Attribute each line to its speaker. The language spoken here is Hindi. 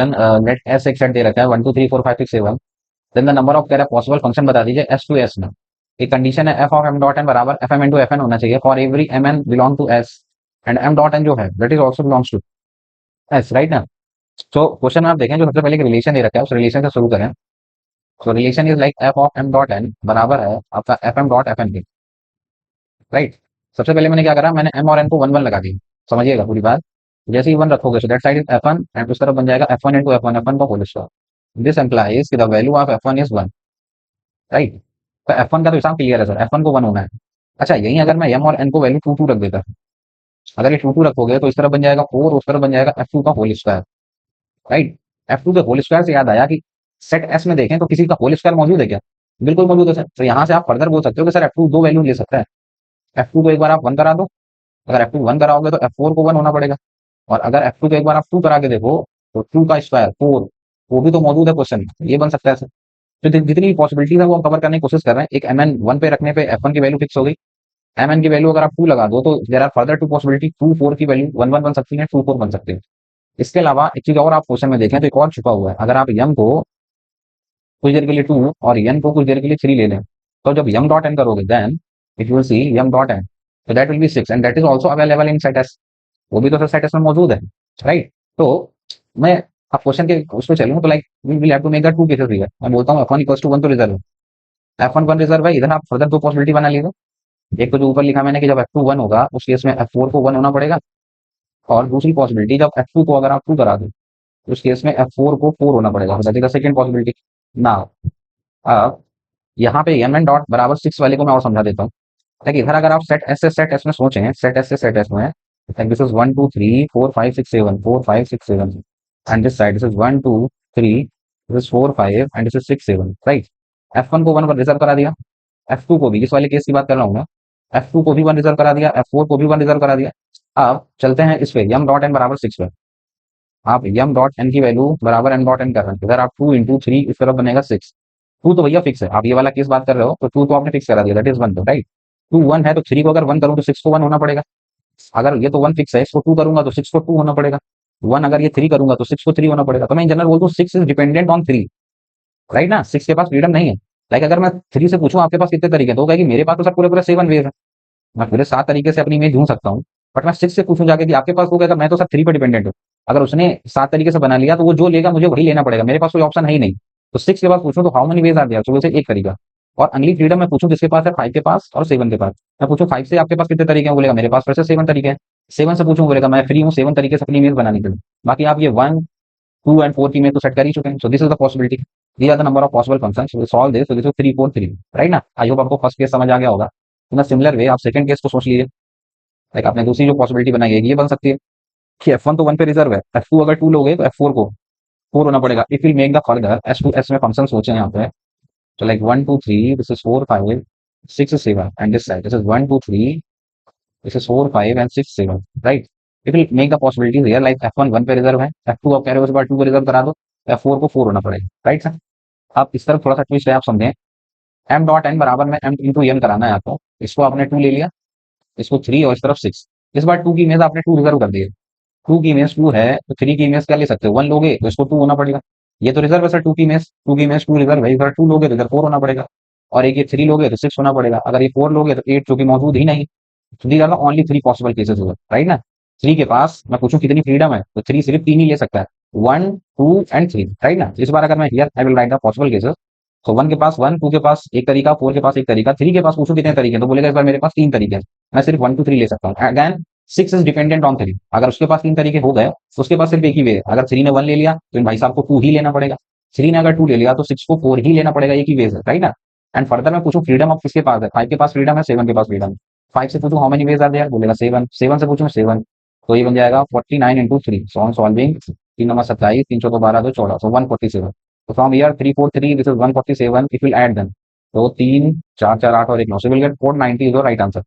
Speaker 1: लेट एस एक सेट दे रखा है 1 2 3 4 5 6 7, देन द नंबर ऑफ कह रहा है पॉसिबल फंक्शन बता दीजिए एस टू एस में। एक कंडीशन है f of M dot N बराबर f m into f n होना चाहिए for every m n belong to S and m dot n जो है that is also belongs to S, right ना। तो क्वेश्चन में आप देखें जो सबसे पहले एक रिलेशन दे रखा है उस रिलेशन से शुरू करें। So relation is like F of M dot N बराबर है आपका F M dot F N के, राइट। सबसे पहले मैंने क्या करा, मैंने एम और एन को वन वन लगा दी, समझिएगा पूरी बात। जैसे ही वन रखोगे so that side is F one and उस तरफ बन जाएगा F one into F one का होल स्क्वायर। दिस एम्प्लाइज कि the value of F one is one, right. तो एफ वन का तो हिसाब क्लियर है सर, एफ वन को वन होना है। अच्छा यही अगर मैं एम और एन को वैल्यू टू टू रख देता, अगर ये टू टू रखोगे तो इस तरफ बन जाएगा फोर, उस तरफ बन जाएगा एफ टू का whole square, right. F two के होल स्क्वायर से याद आया कि सेट एस में देखें तो किसी का होल स्क्वायर मौजूद है क्या? बिल्कुल मौजूद है सर। तो यहाँ से आप फर्दर बोल सकते हो कि सर एफ टू दो वैल्यू ले सकता है। एफ टू को एक बार आप वन करा दो, अगर एफ टू वन कराओगे तो एफ फोर को वन होना पड़ेगा, और अगर एफ टू को एक बार आप टू करा के देखो तो टू का स्क्वायर फोर, वो भी तो मौजूद है क्वेश्चन में, ये बन सकता है सर। तो जितनी पॉसिबिलिटीज है वो हम कवर करने की कोशिश कर रहे हैं। एक एम एन वन पे रखने पे एफ वन की वैल्यू फिक्स हो गई, एम एन की वैल्यू अगर आप टू लगा दो तो there are further two possibility, two four की वैल्यू वन वन बन सकती है, टू फोर बन सकती है। इसके अलावा एक चीज और आप क्वेश्चन में देखें तो एक और छुपा हुआ है, अगर आप यम को कुछ देर के लिए टू और एन को कुछ देर के लिए थ्री ले लें तो जब यम डॉट एन करोगे then it will see m dot n, तो that will be six and that is also available in set S, वो भी तो सेट एस में मौजूद है, राइट। तो मैं आप क्वेश्चन के उस पर चलूँ तो like we will have to make the two cases here. मैं बोलता हूँ F one equals to one तो रिजर्व है, एफ वन वन रिजर्व है, इधर आप फर्दर दो पॉसिबिलिटी बना लीजिए। एक तो जो ऊपर लिखा मैंने कि जब एफ टू वन होगा उस केस में एफ फोर को वन होना पड़ेगा, और दूसरी पॉसिबिलिटी जब एफ टू को अगर आप टू करा दो उस केस में एफ फोर को फोर होना पड़ेगा, that is the second possibility. Now अब यहाँ पे एम एन डॉट बराबर सिक्स वाले को मैं और समझा देता हूँ। देखिए इधर अगर आप सेट एस में सोचें, सेट एस से सेट एस में this is one two three four five six seven, four five six seven, and this side this is one two three, this is four five and this is six seven, right. F one को वन पर रिजर्व करा दिया, एफ टू को भी, इस वाले केस की बात कर रहा हूँ मैं, एफ टू को भी वन रिजर्व करा दिया, एफ फोर को भी वन रिजर्व करा दिया। अब चलते हैं इस पे यम डॉट एन बराबर सिक्स पे, आप यम डॉट एन की वैल्यू बराबर एन डॉट एन कर रहे हैं, इधर आप टू इंटू थ्री इस तरफ बनेगा सिक्स। टू तो भैया फिक्स है, आप ये वाला केस बात कर रहे हो तो टू तो आपने फिक्स करा दिया दैट इज वन, तो राइट। टू वन है तो थ्री को अगर वन करूँ तो सिक्स को वन होना पड़ेगा, अगर ये तो वन फिक्स है इसको टू करूंगा तो सिक्स को टू होना पड़ेगा, वन अगर ये थ्री करूंगा तो सिक्स को थ्री होना पड़ेगा। तो मैं इन जनरल बोलता हूँ six is dependent on three, right ना, सिक्स के पास फ्रीडम नहीं है। लाइक अगर मैं थ्री से पूछूं आपके पास कितने तरीके तो कि मेरे पास तो सब पूरे पूरे सेवन वेज है, मैं पूरे सात तरीके से अपनी इमेज ढूंढ सकता हूँ। बट मैं सिक्स से पूछूं जाके कि आपके पास हो गया, मैं तो सर थ्री पे डिपेंडेंट हूँ। अगर उसने सात तरीके से बना लिया तो वो जो लेगा मुझे वही लेना पड़ेगा, मेरे पास कोई ऑप्शन है ही नहीं। तो सिक्स के पास पूछूं तो how many ways are there, तो एक तरीका। और अगली फ्रीडम मैं पूछूं किसके पास है, फाइव के पास और सेवन के पास। मैं पूछूं फाइव से आपके पास कितने तरीके हैं, बोलेगा मेरे पास फिर से सेवन तरीके हैं। सेवन से पूछूं बोलेगा मैं फ्री हूँ सेवन तरीके से अपनी इमेज बनाने के लिए। बाकी आप ये वन टू एंड फोर की इमेज तो सेट कर ही चुके हैं। So this is the possibility, these are the number of possible functions, we solve this, so this is 3 4 3, right ना। आई होप आपको फर्स्ट केस समझ आ गया होगा। इन सिमिलर वे आप सेकंड केस को सोच लीजिए, लाइक आपने दूसरी जो पॉसिबिलिटी बनाई है ये बन सकती है कि एफ वन तो वन पे रिजर्व है, एफ टू अगर टू लोगे तो एफ फोर को फोर होना पड़ेगा। If will make the further S to S में फंक्शन सोचे यहाँ पे, तो like one two three this is four five six seven and this side this is one two three this is four five and six seven, right. It will make the possibility here like F one one पे रिजर्व है, एफ टू आप कह रहे हो इस बार टू पे रिजर्व करा दो, एफ फोर को फोर होना पड़ेगा, राइट सर। आप इस तरफ थोड़ा सा ट्विस्ट है, आप समझें एम डॉट एन बराबर में एम इंटू एन कराना है आपको, इसको आपने टू ले लिया, इसको थ्री और इस तरफ सिक्स। इस बार टू की इमेज आपने टू रिजर्व कर दी है, टू की इमेज टू है तो थ्री की इमेज क्या ले सकते हो, वन लोगे तो इसको टू होना पड़ेगा। ये तो रिजर्व है सर, टू की इमेज टू रिजर्व है, इधर टू लोगे तो इधर फोर होना पड़ेगा, और एक ये थ्री लोगे तो सिक्स होना पड़ेगा, अगर ये फोर लोगे तो एट जो कि मौजूद ही नहीं। तो these are the only three possible cases होगा, राइट ना। थ्री के पास मैं पूछूं कितनी फ्रीडम है तो थ्री सिर्फ तीन ही ले सकता है, one two and three, right ना। इस बार अगर मैं here I will write the possible cases, तो वन के पास वन, टू के पास एक तरीका, फोर के पास एक तरीका, थ्री के पास पूछो कितने तरीके तो बोलेगा इस बार मेरे पास तीन तरीके हैं, मैं सिर्फ वन टू थ्री ले सकता हूँ। Again six is dependent on three, अगर उसके पास तीन तरीके हो गए तो उसके पास सिर्फ एक ही वे है, अगर थ्री ने वन ले लिया तो इन भाई साहब को टू ही लेना पड़ेगा, थ्री ने अगर टू ले लिया तो सिक्स को फोर ही लेना पड़ेगा, एक ही वेज है, राइट ना। एंड फर्दर मैं पूछूं फ्रीडम ऑफ किसके पास है, फाइव के पास फ्रीडम है, सेवन के पास फ्रीडम है। फाइव से पूछूं how many ways are there, बोलेगा सेवन, सेवन से पूछूं सेवन, तो ये बन जाएगा 49 into three, so on solving तीन नंबर 27, तीन चौदह 12 दो 14, सो 147। तो from here 343 this is 147, if will add them, तो तीन चार चार आठ और एक नौ, so we'll get 490 is the right answer.